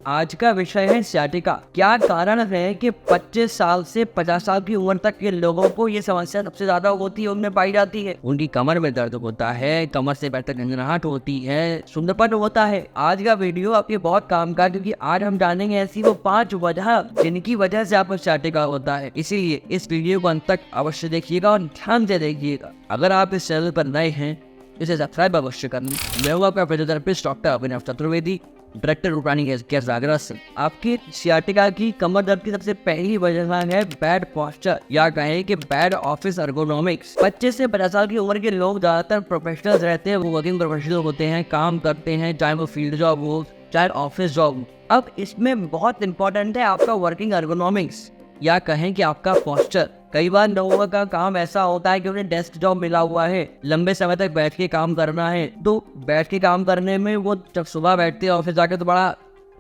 आज का विषय है सियाटिका। क्या कारण है कि 25 साल से 50 साल की उम्र तक के लोगों को ये समस्या सबसे ज्यादा होती है, उनमें पाई जाती है। उनकी कमर में दर्द होता है, कमर से बैठकर झंझनाहट होती है, सुंदरपन होता है। आज का वीडियो आपके बहुत काम का, क्योंकि आज हम जानेंगे ऐसी वो 5 वजह जिनकी वजह से आपको सियाटिका होता है। इसीलिए इस वीडियो को अंत तक अवश्य देखिएगा और ध्यान से देखिएगा। अगर आप इस चैनल पर नए हैं इसे सब्सक्राइब अवश्य कर लें। मैं हूँ आपका फिजियोथेरेपिस्ट डॉक्टर अभिनव चतुर्वेदी, डायरेक्टर रूपानी केयर सागरा से। आपकी सियाटिका की कमर दर्द की सबसे पहली वजह है बैड पोस्चर, या कहें कि बैड ऑफिस एर्गोनॉमिक्स। 25 से 50 साल की उम्र के लोग ज्यादातर प्रोफेशनल्स रहते हैं, वो वर्किंग प्रोफेशनल होते हैं, काम करते हैं, चाहे वो फील्ड जॉब हो चाहे ऑफिस जॉब। अब इसमें बहुत इंपॉर्टेंट है आपका वर्किंग एर्गोनॉमिक्स, या कहें कि आपका पोस्चर। कई बार लोगों का काम ऐसा होता है कि उन्हें डेस्क जॉब मिला हुआ है, लंबे समय तक बैठ के काम करना है, तो बैठ के काम करने में वो जब सुबह बैठते हैं ऑफिस जाके तो बड़ा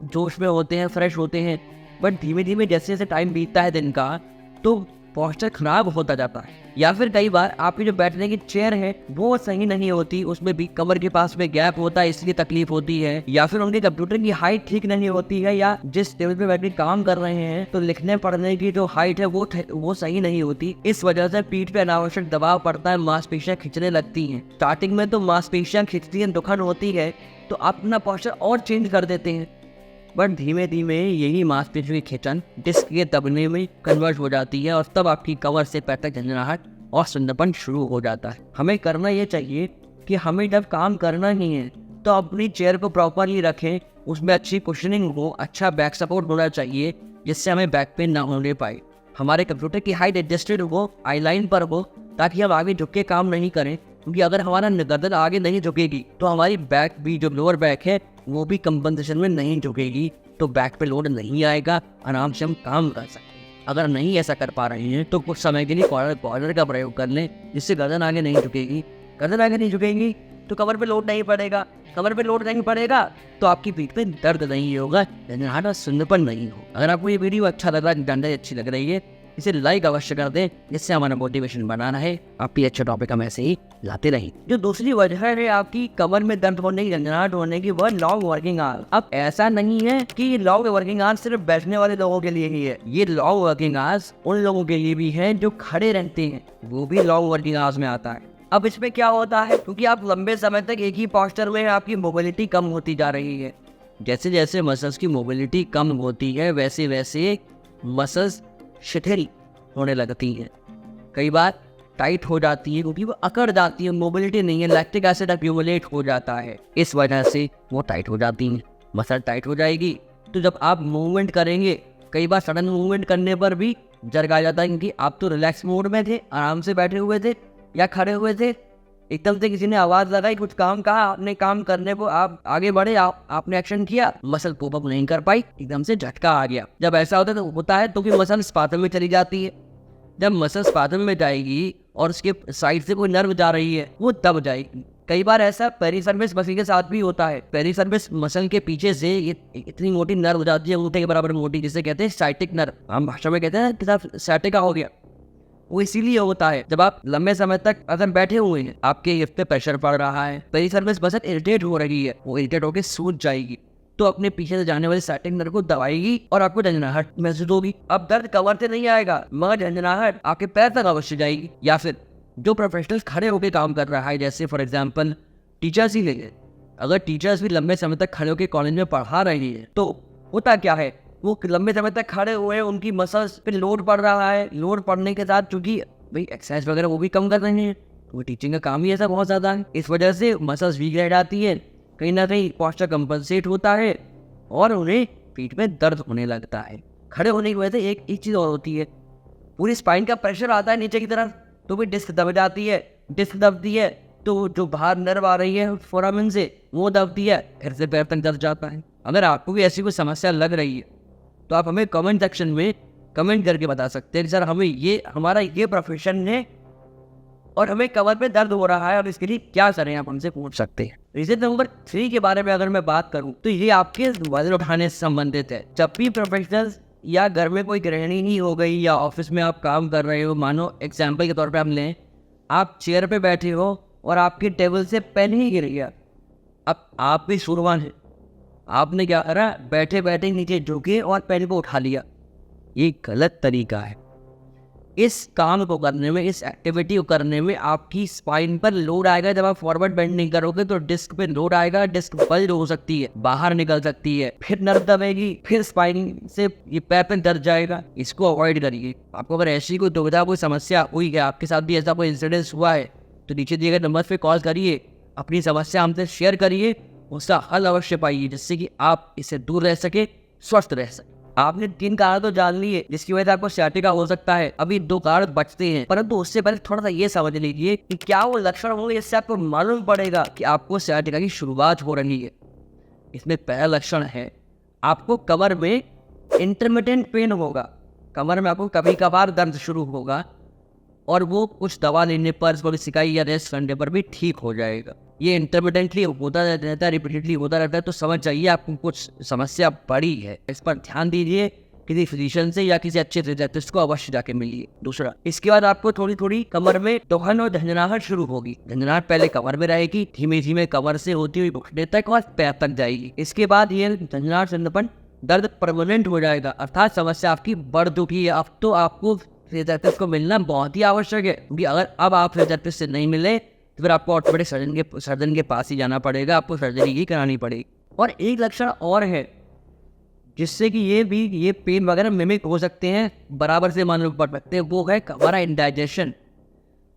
जोश में होते हैं, फ्रेश होते हैं, बट धीमे धीमे जैसे जैसे टाइम बीतता है दिन का तो पोस्चर खराब होता जाता है। या फिर कई बार आपकी जो बैठने की चेयर है वो सही नहीं होती, उसमें भी कमर के पास में गैप होता है, इसलिए तकलीफ होती है। या फिर उनके कंप्यूटर की हाइट ठीक नहीं होती है, या जिस टेबल पे बैठ के काम कर रहे हैं तो लिखने पढ़ने की जो हाइट है वो सही नहीं होती। इस वजह से पीठ पे अनावश्यक दबाव पड़ता है, मांसपेशियां खिंचने लगती हैं। स्टार्टिंग में तो मांसपेशियां खिंचती हैं, दुखन होती है, तो आप अपना पोस्चर और चेंज कर देते हैं, बट धीमे धीमे यही मांसपेशियों की खिंचन डिस्क के दबने में कन्वर्ट हो जाती है और तब आपकी कमर से पैर तक झंझनाहट और सुंदरपन शुरू हो जाता है। हमें करना ये चाहिए कि हमें जब काम करना ही है तो अपनी चेयर को प्रॉपरली रखें, उसमें अच्छी कुशनिंग हो, अच्छा बैक सपोर्ट होना चाहिए जिससे हमें बैक पेन ना होने पाए। हमारे कंप्यूटर की हाइट एडजस्टेड हो, आई लाइन पर हो, ताकि हम आगे झुक के काम नहीं करें, क्योंकि अगर हमारा गर्दन आगे नहीं झुकेगी तो हमारी बैक भी, जो लोअर बैक है, वो भी कंपनसेशन में नहीं झुकेगी, तो बैक पे लोड नहीं आएगा, आराम से हम काम कर सकते हैं। अगर नहीं ऐसा कर पा रहे हैं तो कुछ समय के लिए कॉर्नर का प्रयोग कर लें, जिससे गर्दन आगे नहीं झुकेगी। गर्दन आगे नहीं झुकेगी तो कमर पे लोड नहीं पड़ेगा, कमर पे लोड नहीं पड़ेगा तो आपकी पीठ पे दर्द नहीं होगा, झंझनाहट और सुंदरपन नहीं हो। अगर आपको ये वीडियो अच्छा लग रहा है, जानकारी अच्छी लग रही है, इसे लाइक अवश्य कर दें, जिससे हमारा मोटिवेशन बनाना है आपकी अच्छे टॉपिक हम ऐसे ही लाते रहें। जो दूसरी वजह है आपकी कमर में दर्द होने की, झंझनाहट होने की, वह लॉन्ग वर्किंग आवर। अब ऐसा नहीं है कि लॉन्ग वर्किंग आवर्स सिर्फ बैठने वाले लोगों के लिए ही है, ये लॉन्ग वर्किंग आवर्स उन लोगों के लिए भी है जो खड़े रहते हैं, वो भी लॉन्ग वर्किंग आवर्स में आता है। अब इसमें क्या होता है, क्योंकि आप लंबे समय तक एक ही पोस्चर में, आपकी मोबिलिटी कम होती जा रही है। जैसे जैसे मसल्स की मोबिलिटी कम होती है वैसे वैसे मसल्स शिथिल होने लगती है, कई बार टाइट हो जाती है, क्योंकि वो अकड़ जाती है, मोबिलिटी नहीं है, लैक्टिक एसिड अक्यूमुलेट हो जाता है, इस वजह से वो टाइट हो जाती है। मसल टाइट हो जाएगी तो जब आप मूवमेंट करेंगे, कई बार सडन मूवमेंट करने पर भी जर्क आ जाता है, क्योंकि आप तो रिलैक्स मोड में थे, आराम से बैठे हुए थे या खड़े हुए थे, एकदम से किसी ने आवाज लगाई, कुछ काम कहा, आपने काम करने को आप आगे बढ़े, आपने एक्शन किया, मसल कोप अप नहीं कर पाई, एकदम से झटका आ गया। जब ऐसा होता है तो कि मसल स्पाथम में चली जाती है। जब मसल स्पाथम में जाएगी और उसके साइड से कोई नर्व जा रही है, वो दब जाएगी। कई बार ऐसा पेरिसर्विस मसल के साथ भी होता है। पेरिसर्विस मसल के पीछे से इतनी मोटी नर्व हो जाती है, ऊँटे के बराबर मोटी, जिसे कहते हैं साइटिक नर्व, हम भाषा में कहते हैं कि साइटिका हो गया। वो इसीलिए होता है जब आप लंबे समय तक अगर बैठे हुए हैं, आपके हिप पे प्रेशर पड़ रहा है, पेरिसर्विस मसल इरिटेट हो रही है, वो इरिटेट होकर सूज जाएगी, तो अपने पीछे से जाने वाले साइटिक नर्व को दबाएगी और आपको झंझनाहट महसूस होगी। अब दर्द कमर से नहीं आएगा, मगर झंझनाहट आपके पैर तक अवश्य जाएगी। या फिर जो प्रोफेशनल खड़े होकर काम कर रहा है, जैसे फॉर एग्जाम्पल टीचर्स ही लेंगे, अगर टीचर्स भी लंबे समय तक खड़े होकर कॉलेज में पढ़ा रहे हैं तो होता क्या है, वो लंबे समय तक खड़े हुए, उनकी मसल्स पे लोड पड़ रहा है, लोड पड़ने के साथ चूंकि भाई एक्सरसाइज वगैरह वो भी कम कर रहे हैं, वो टीचिंग का काम ही ऐसा बहुत ज़्यादा है, इस वजह से मसल्स वीक रह जाती है, कहीं ना कहीं पोस्चर कंपनसेट होता है और उन्हें पीठ में दर्द होने लगता है। खड़े होने की वजह से एक चीज़ और होती है, पूरी स्पाइन का प्रेशर आता है नीचे की तरफ, तो भी डिस्क दब जाती है, डिस्क दबती है तो जो बाहर नर्व आ रही है फोरामेन से वो दबती है, फिर से पैर तक दर्द जाता है। अगर आपको भी ऐसी कोई समस्या लग रही है तो आप हमें कमेंट सेक्शन में कमेंट करके बता सकते हैं कि सर हमारा ये प्रोफेशन है और हमें कमर पे दर्द हो रहा है और इसके लिए क्या करें, आप हमसे पूछ सकते हैं। रीजन नंबर 3 के बारे में अगर मैं बात करूं तो ये आपके वजन उठाने से संबंधित है। जब भी प्रोफेशनल्स या घर में कोई गृहिणी ही हो गई या ऑफिस में आप काम कर रहे हो, मानो एग्जाम्पल के तौर पर हम लें, आप चेयर पे बैठे हो और आपके टेबल से पेन ही गिर गया, अब आप भी सूरवान है, आपने क्या करा, बैठे बैठे नीचे झुके और पेन को उठा लिया। ये गलत तरीका है। इस काम को करने में, इस एक्टिविटी को करने में आपकी स्पाइन पर लोड आएगा। जब आप फॉरवर्ड बेंड नहीं करोगे तो डिस्क पे लोड आएगा, डिस्क बल्ज हो सकती है, बाहर निकल सकती है, फिर नर्व दबेगी, फिर स्पाइन से ये पैर पे दर्द जाएगा। इसको अवॉइड करिए। आपको अगर ऐसी कोई दुविधा, कोई समस्या हुई है, आपके साथ भी ऐसा कोई इंसिडेंस हुआ है, तो नीचे दिए गए नंबर पे कॉल करिए, अपनी समस्या हमसे शेयर करिए, उसका हल अवश्य पाइए, जिससे कि आप इससे दूर रह सके, स्वस्थ रह सके। आपने 3 कारण तो जान लिए जिसकी वजह से आपको sciatica हो सकता है। अभी 2 कारण बचते हैं, परंतु उससे पहले थोड़ा सा ये समझ लीजिए कि क्या वो लक्षण होंगे जिससे आपको मालूम पड़ेगा कि आपको sciatica की शुरुआत हो रही है। इसमें पहला लक्षण है, आपको कमर में इंटरमिटेंट पेन होगा। कमर में आपको कभी कभार दर्द शुरू होगा और वो कुछ दवा लेने पर, थोड़ी सिकाई या रेस्ट करने पर भी ठीक हो जाएगा। ये इंटरमिटेंटली होता रहता है, रिपीटेडली होता रहता है, तो समझ जाइए आपको कुछ समस्या बड़ी है। इस पर ध्यान दीजिए, किसी फिजिशियन से या किसी अच्छे फिजियोथेरेपिस्ट को अवश्य जाके मिलिए। दूसरा, इसके बाद आपको थोड़ी थोड़ी कमर में दोहन और झंझनाहट शुरू होगी। झंझनाहट पहले कमर में रहेगी, धीमे धीमे कमर से होती हुई घुटने तक और पैर तक जाएगी। इसके बाद ये झंझनाहट झंझनापन दर्द परमानेंट हो जाएगा, अर्थात समस्या आपकी बढ़ चुकी है। अब तो आपको फिजियोथेरेपिस्ट को मिलना बहुत ही आवश्यक है, क्योंकि अगर अब आप फिजियोथेरेपिस्ट से नहीं मिले तो फिर आपको ऑर्थोपेडिक सर्जन के पास ही जाना पड़ेगा, आपको सर्जरी ही करानी पड़ेगी। और एक लक्षण और है जिससे कि ये पेन वगैरह मिमिक हो सकते हैं, बराबर से मालूम पड़ सकते हैं, वो है हमारा इंडाइजेशन।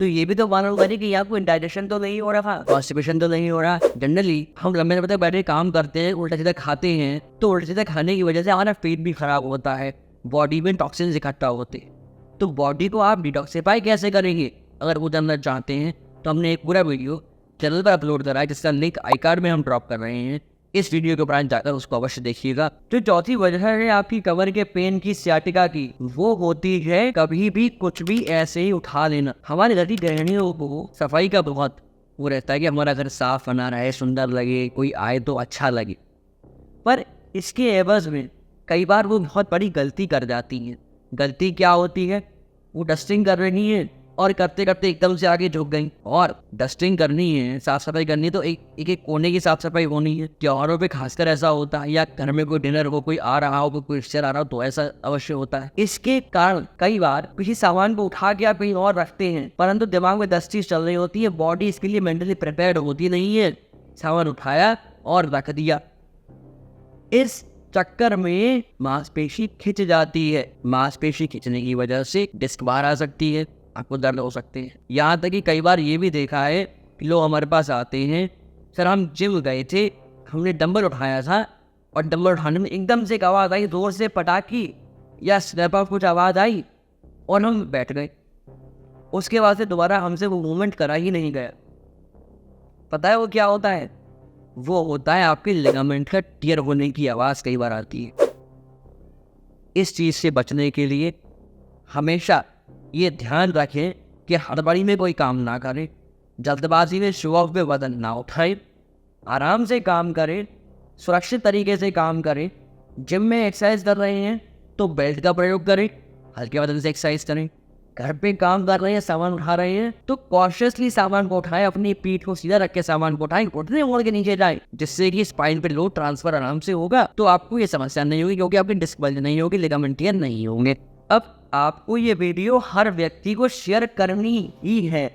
तो ये भी तो मालूम करिए कि आपको इंडाइजेशन तो नहीं हो रहा, कॉन्स्टिपेशन तो नहीं हो रहा। जनरली हम लंबे समय तक बैठे काम करते हैं, उल्टा सीधा खाते हैं, तो उल्टा सीधा खाने की वजह से हमारा पेट भी खराब होता है, बॉडी में टॉक्सिन्स इकट्ठा होते हैं। तो बॉडी को आप डिटॉक्सिफाई कैसे करेंगे, अगर वो जानना चाहते हैं तो हमने एक पूरा वीडियो चैनल पर अपलोड करा है, जिसका लिंक आई कार्ड में हम ड्रॉप कर रहे हैं। इस वीडियो के ऊपर जाकर उसको अवश्य देखिएगा। तो चौथी वजह है आपकी कमर के पेन की, sciatica की, वो होती है कभी भी कुछ भी ऐसे ही उठा लेना। हमारे घर की गृहिणियों को सफाई का बहुत वो रहता है कि हमारा घर साफ बना रहे, सुंदर लगे, कोई आए तो अच्छा लगे, पर इसके एवज में कई बार वो बहुत बड़ी गलती कर जाती हैं। गलती क्या होती है, वो डस्टिंग कर रही है और करते करते एकदम से आगे झुक गई। और डस्टिंग करनी है, साफ सफाई करनी है, तो एक कोने की साफ सफाई होनी है। त्योहारों पे खासकर ऐसा होता है, या घर में कोई डिनर हो, कोई आ रहा हो, कोई रिश्तेदार आ रहा हो, तो ऐसा अवश्य होता है। इसके कारण कई बार किसी सामान को उठा के आप कहीं और रखते हैं, परंतु दिमाग में 10 चीज चल रही होती है, बॉडी इसके लिए मेंटली प्रिपेयर्ड होती नहीं है। सामान उठाया और रख दिया, इस चक्कर में मांसपेशी खिंच जाती है। मांसपेशी खिंचने की वजह से डिस्क बाहर आ सकती है, आपको दर्द हो सकते हैं। यहाँ तक कि कई बार ये भी देखा है कि लोग हमारे पास आते हैं, सर हम जिम गए थे, हमने डंबल उठाया था और डंबल उठाने में एकदम से एक आवाज़ आई, जोर से पटाखी या स्नैप ऑफ कुछ आवाज़ आई और हम बैठ गए। उसके बाद से दोबारा हमसे वो मूवमेंट करा ही नहीं गया। पता है वो क्या होता है, वो होता है आपके लिगामेंट का टियर होने की आवाज़ कई बार आती है। इस चीज़ से बचने के लिए हमेशा ये ध्यान रखें कि हड़बड़ी में कोई काम ना करें, जल्दबाजी में शो ऑफ पे वजन ना उठाएं, आराम से काम करें, सुरक्षित तरीके से काम करें। जिम में एक्सरसाइज कर रहे हैं तो बेल्ट का प्रयोग करें, हल्के वजन से एक्सरसाइज करें। घर पे काम कर रहे हैं, सामान उठा रहे हैं, तो कॉन्शियसली सामान को उठाएं, अपनी पीठ को सीधा रख के सामान को उठाएं, घुटने मोड़ के नीचे जाएं, जिससे कि स्पाइन पे लोड ट्रांसफर आराम से होगा, तो आपको ये समस्या नहीं होगी, क्योंकि आपकी डिस्क बल्ज नहीं होगी, लिगामेंट टियर नहीं होंगे। अब आपको ये वीडियो हर व्यक्ति को शेयर करनी ही है,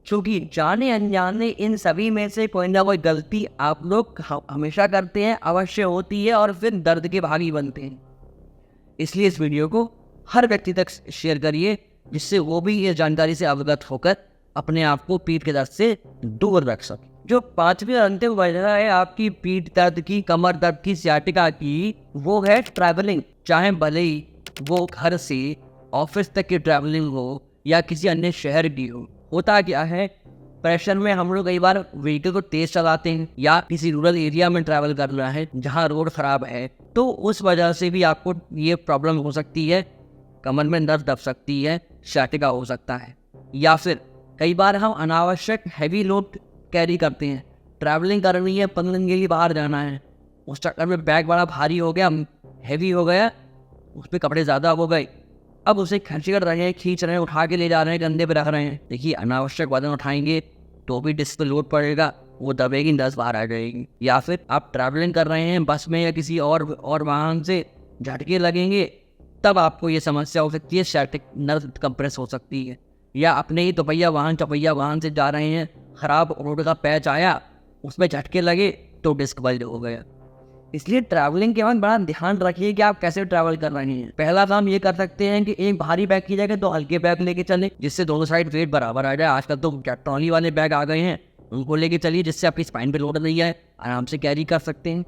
क्योंकि जाने अनजाने इन सभी में से कोई ना कोई गलती आप लोग हमेशा करते हैं, अवश्य होती है और फिर दर्द के भागी बनते हैं। इसलिए इस वीडियो को हर व्यक्ति तक शेयर करिए, जिससे वो भी ये जानकारी से अवगत होकर अपने आप को पीठ के दर्द से दूर रख सके। जो 5वीं और अंतिम वजह है आपकी पीठ दर्द की, कमर दर्द की, sciatica की, वो है ट्रैवलिंग। चाहे भले ही वो घर से ऑफिस तक की ट्रैवलिंग हो या किसी अन्य शहर की हो। होता क्या है, प्रेशर में हम लोग कई बार व्हीकल को तेज चलाते हैं, या किसी रूरल एरिया में ट्रैवल कर रहा है जहाँ रोड खराब है, तो उस वजह से भी आपको ये प्रॉब्लम हो सकती है, कमर में दर्द दब सकती है, sciatica हो सकता है। या फिर कई बार हम अनावश्यक हैवी लोड कैरी करते हैं, ट्रैवलिंग करनी है, 15 दिन के लिए बाहर जाना है, उस चक्कर में बैग बड़ा भारी हो गया, हैवी हो गया, उस पर कपड़े ज़्यादा हो गए, अब उसे खर्च कर रहे हैं, खींच रहे हैं, उठा के ले जा रहे हैं, कंधे पे रख रहे हैं। देखिए, अनावश्यक वजन उठाएंगे तो भी डिस्क पे लोड पड़ेगा, वो दबेगी, 10 बाहर आ जाएगी। या फिर आप ट्रैवलिंग कर रहे हैं बस में या किसी और वाहन से, झटके लगेंगे, तब आपको ये समस्या हो सकती है, सैटिक नर्व कंप्रेस हो सकती है। या अपने ही चौपहिया वाहन से जा रहे हैं, खराब रोड का पैच आया, उसमें झटके लगे तो डिस्क बल्ज हो गया। इसलिए ट्रैवलिंग के बाद बड़ा ध्यान रखिए कि आप कैसे ट्रैवल कर रहे हैं। पहला काम ये कर सकते हैं कि एक भारी बैग की जगह तो हल्के बैग लेके चलें, जिससे दोनों साइड वेट बराबर आ जाए। आजकल तो ट्रॉली वाले बैग आ गए हैं, उनको लेके चलिए, जिससे आपकी स्पाइन पे लोड नहीं आए, आराम से कैरी कर सकते हैं।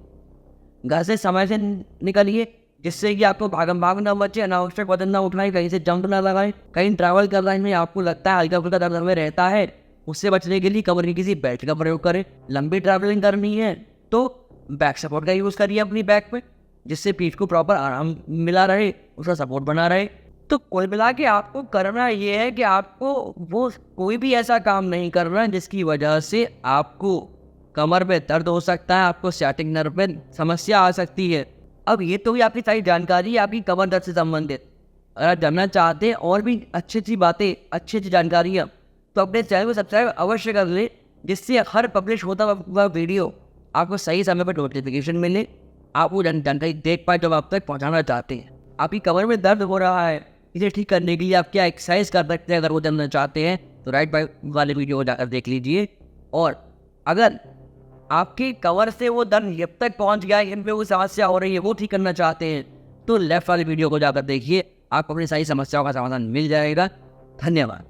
घर से समय से निकलिए, जिससे कि आपको भागम भाग ना बचे, अनावश्यक वजन ना उठाएं, कहीं से जंप ना लगाएं। कहीं ट्रैवल कर रहे हैं आपको लगता है हल्का फुल्का दर्द में रहता है, उससे बचने के लिए कमर की किसी बेल्ट का प्रयोग करें। लंबी ट्रैवलिंग करनी है तो बैक सपोर्ट का यूज़ करिए अपनी बैक पे, जिससे पीठ को प्रॉपर आराम मिला रहे, उसका सपोर्ट बना रहे। तो कुल मिला के आपको करना ये है कि आपको वो कोई भी ऐसा काम नहीं करना जिसकी वजह से आपको कमर में दर्द हो सकता है, आपको सियाटिक नर्व में समस्या आ सकती है। अब ये तो ही आपकी सारी जानकारी है आपकी कमर दर्द से संबंधित। अगर आप जानना चाहते हैं और भी अच्छी बातें, अच्छी जानकारियाँ, तो अपने चैनल को सब्सक्राइब अवश्य कर लें, जिससे हर पब्लिश होता हुआ वीडियो आपको सही समय पर नोटिफिकेशन मिले, आप वो जानकारी देख पाए जब आप तक पहुंचाना चाहते हैं। आपकी कमर में दर्द हो रहा है, इसे ठीक करने के लिए आप क्या एक्सरसाइज कर सकते हैं, अगर वो जानना चाहते हैं तो राइट बाय वाले वीडियो को जाकर देख लीजिए। और अगर आपकी कमर से वो दर्द जब तक पहुंच गया, इन पे वो समस्या हो रही है, वो ठीक करना चाहते हैं, तो लेफ्ट वाले वीडियो को जाकर देखिए, आपको अपनी सारी समस्याओं का समाधान मिल जाएगा। धन्यवाद।